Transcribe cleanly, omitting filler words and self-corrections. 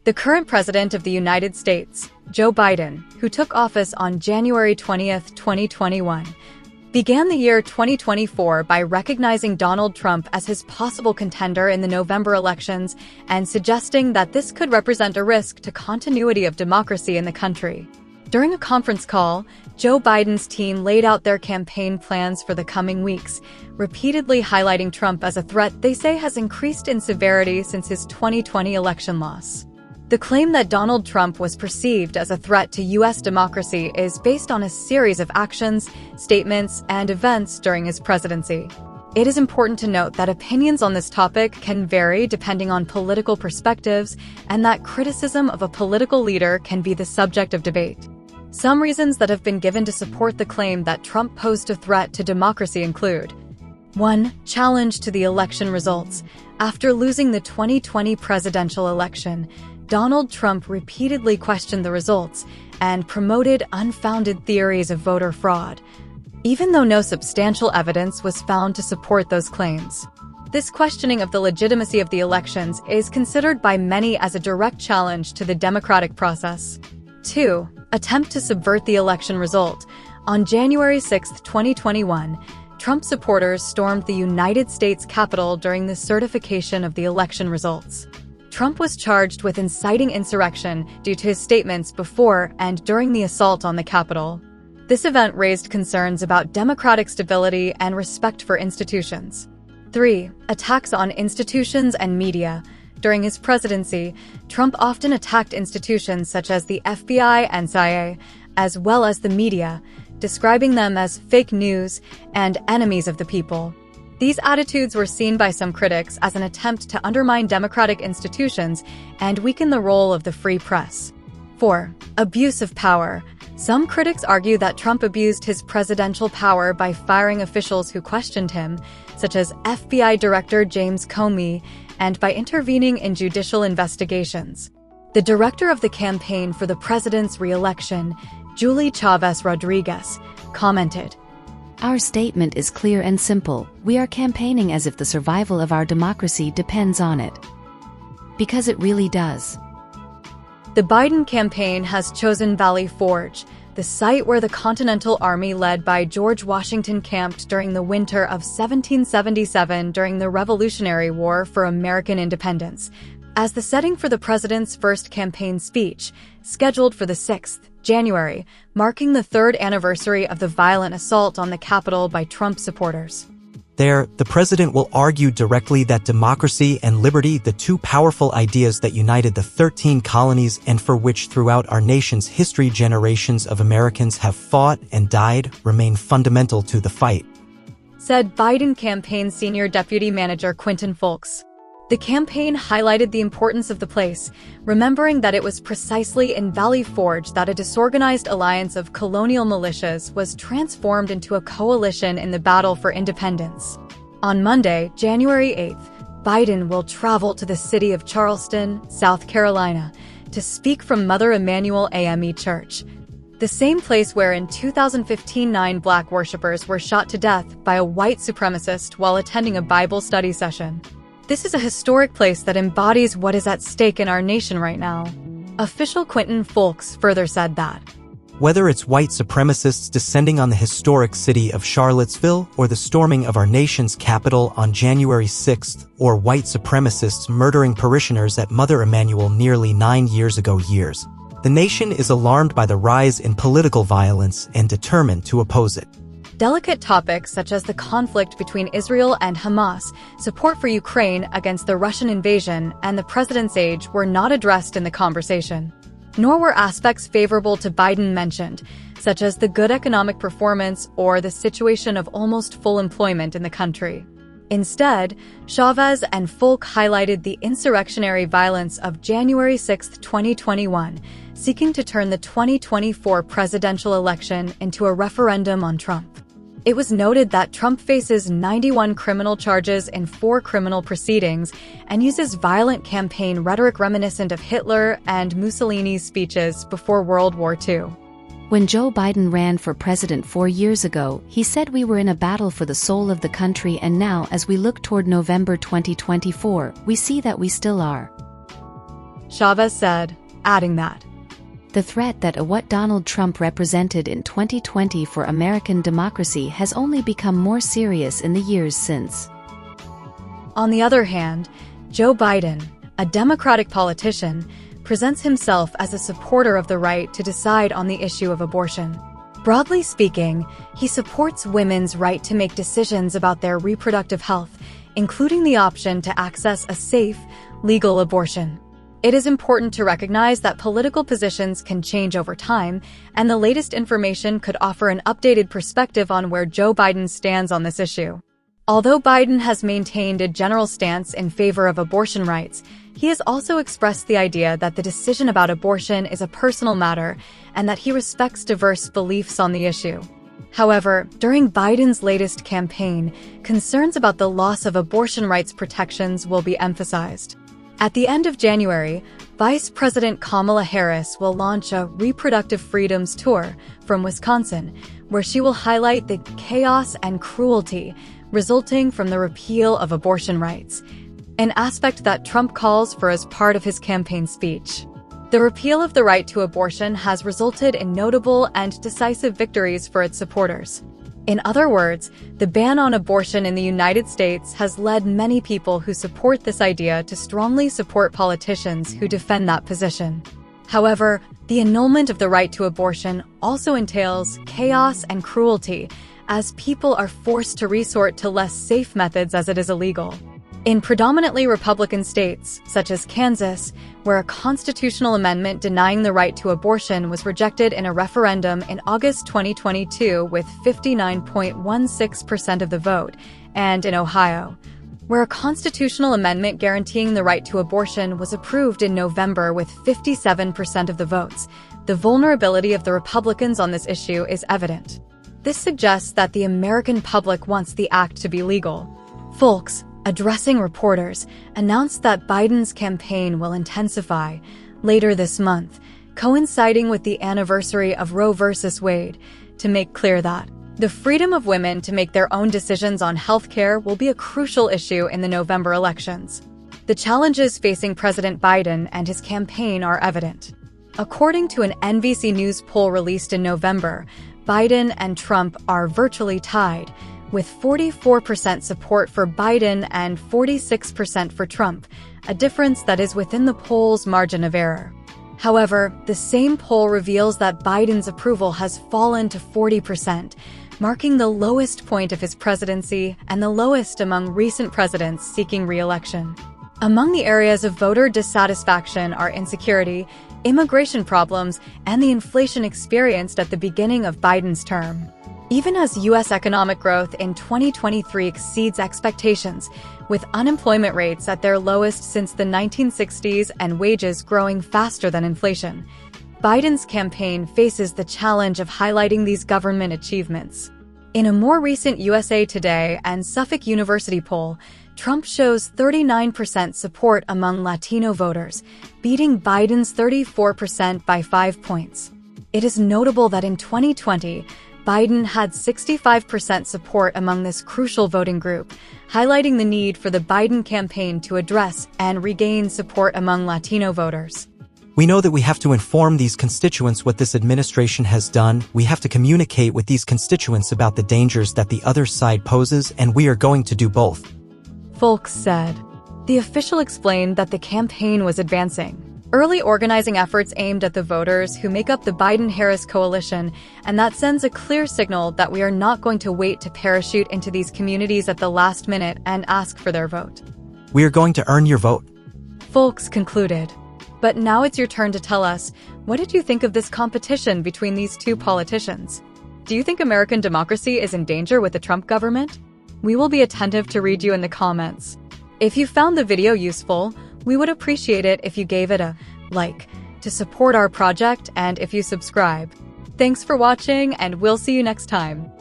The current president of the United States, Joe Biden, who took office on January 20, 2021, began the year 2024 by recognizing Donald Trump as his possible contender in the November elections and suggesting that this could represent a risk to continuity of democracy in the country. During a conference call, Joe Biden's team laid out their campaign plans for the coming weeks, repeatedly highlighting Trump as a threat they say has increased in severity since his 2020 election loss. The claim that Donald Trump was perceived as a threat to U.S. democracy is based on a series of actions, statements, and events during his presidency. It is important to note that opinions on this topic can vary depending on political perspectives, and that criticism of a political leader can be the subject of debate. Some reasons that have been given to support the claim that Trump posed a threat to democracy include: 1. Challenge to the election results. After losing the 2020 presidential election, Donald Trump repeatedly questioned the results and promoted unfounded theories of voter fraud, even though no substantial evidence was found to support those claims. This questioning of the legitimacy of the elections is considered by many as a direct challenge to the democratic process. 2. Attempt to subvert the election result. On January 6, 2021, Trump supporters stormed the United States Capitol during the certification of the election results. Trump was charged with inciting insurrection due to his statements before and during the assault on the Capitol. This event raised concerns about democratic stability and respect for institutions. 3. Attacks on institutions and media. During his presidency, Trump often attacked institutions such as the FBI and CIA, as well as the media, describing them as fake news and enemies of the people. These attitudes were seen by some critics as an attempt to undermine democratic institutions and weaken the role of the free press. 4. Abuse of power. Some critics argue that Trump abused his presidential power by firing officials who questioned him, such as FBI Director James Comey, and by intervening in judicial investigations. The director of the campaign for the president's re-election, Julie Chavez Rodriguez, commented, "Our statement is clear and simple. We are campaigning as if the survival of our democracy depends on it. Because it really does." The Biden campaign has chosen Valley Forge, the site where the Continental Army led by George Washington camped during the winter of 1777 during the Revolutionary War for American independence, as the setting for the president's first campaign speech, scheduled for the 6th January, marking the 3rd anniversary of the violent assault on the Capitol by Trump supporters. There, the president will argue directly that democracy and liberty, the two powerful ideas that united the 13 colonies and for which throughout our nation's history generations of Americans have fought and died, remain fundamental to the fight, said Biden campaign senior deputy manager Quinton Fulks. The campaign highlighted the importance of the place, remembering that it was precisely in Valley Forge that a disorganized alliance of colonial militias was transformed into a coalition in the battle for independence. On Monday, January 8th, Biden will travel to the city of Charleston, South Carolina, to speak from Mother Emanuel AME Church, the same place where in 2015 9 black worshippers were shot to death by a white supremacist while attending a Bible study session. This is a historic place that embodies what is at stake in our nation right now. Official Quinton Fulks further said that, whether it's white supremacists descending on the historic city of Charlottesville or the storming of our nation's capital on January 6th, or white supremacists murdering parishioners at Mother Emanuel nearly 9 years ago, the nation is alarmed by the rise in political violence and determined to oppose it. Delicate topics such as the conflict between Israel and Hamas, support for Ukraine against the Russian invasion, and the president's age were not addressed in the conversation. Nor were aspects favorable to Biden mentioned, such as the good economic performance or the situation of almost full employment in the country. Instead, Chavez and Fulk highlighted the insurrectionary violence of January 6, 2021, seeking to turn the 2024 presidential election into a referendum on Trump. It was noted that Trump faces 91 criminal charges in 4 criminal proceedings and uses violent campaign rhetoric reminiscent of Hitler and Mussolini's speeches before World War II. When Joe Biden ran for president 4 years ago, he said we were in a battle for the soul of the country, and now as we look toward November 2024, we see that we still are. Chavez said, adding that the threat that what Donald Trump represented in 2020 for American democracy has only become more serious in the years since. On the other hand, Joe Biden, a Democratic politician, presents himself as a supporter of the right to decide on the issue of abortion. Broadly speaking, he supports women's right to make decisions about their reproductive health, including the option to access a safe, legal abortion. It is important to recognize that political positions can change over time, and the latest information could offer an updated perspective on where Joe Biden stands on this issue. Although Biden has maintained a general stance in favor of abortion rights, he has also expressed the idea that the decision about abortion is a personal matter and that he respects diverse beliefs on the issue. However, during Biden's latest campaign, concerns about the loss of abortion rights protections will be emphasized. At the end of January, Vice President Kamala Harris will launch a Reproductive Freedoms Tour from Wisconsin, where she will highlight the chaos and cruelty resulting from the repeal of abortion rights, an aspect that Trump calls for as part of his campaign speech. The repeal of the right to abortion has resulted in notable and decisive victories for its supporters. In other words, the ban on abortion in the United States has led many people who support this idea to strongly support politicians who defend that position. However, the annulment of the right to abortion also entails chaos and cruelty, as people are forced to resort to less safe methods as it is illegal. In predominantly Republican states, such as Kansas, where a constitutional amendment denying the right to abortion was rejected in a referendum in August 2022 with 59.16% of the vote, and in Ohio, where a constitutional amendment guaranteeing the right to abortion was approved in November with 57% of the votes, the vulnerability of the Republicans on this issue is evident. This suggests that the American public wants the act to be legal. Folks, addressing reporters, announced that Biden's campaign will intensify later this month, coinciding with the anniversary of Roe v. Wade, to make clear that the freedom of women to make their own decisions on healthcare will be a crucial issue in the November elections. The challenges facing President Biden and his campaign are evident. According to an NBC News poll released in November, Biden and Trump are virtually tied, with 44% support for Biden and 46% for Trump, a difference that is within the poll's margin of error. However, the same poll reveals that Biden's approval has fallen to 40%, marking the lowest point of his presidency and the lowest among recent presidents seeking re-election. Among the areas of voter dissatisfaction are insecurity, immigration problems, and the inflation experienced at the beginning of Biden's term. Even as U.S. economic growth in 2023 exceeds expectations, with unemployment rates at their lowest since the 1960s and wages growing faster than inflation, Biden's campaign faces the challenge of highlighting these government achievements. In a more recent USA Today and Suffolk University poll, Trump shows 39% support among Latino voters, beating Biden's 34% by 5 points. It is notable that in 2020, Biden had 65% support among this crucial voting group, highlighting the need for the Biden campaign to address and regain support among Latino voters. We know that we have to inform these constituents what this administration has done. We have to communicate with these constituents about the dangers that the other side poses, and we are going to do both. Folks said. The official explained that the campaign was advancing. Early organizing efforts aimed at the voters who make up the Biden-Harris coalition, and that sends a clear signal that we are not going to wait to parachute into these communities at the last minute and ask for their vote. We are going to earn your vote. Folks concluded. But now it's your turn to tell us, what did you think of this competition between these two politicians? Do you think American democracy is in danger with the Trump government? We will be attentive to read you in the comments. If you found the video useful, we would appreciate it if you gave it a like to support our project and if you subscribe. Thanks for watching, and we'll see you next time.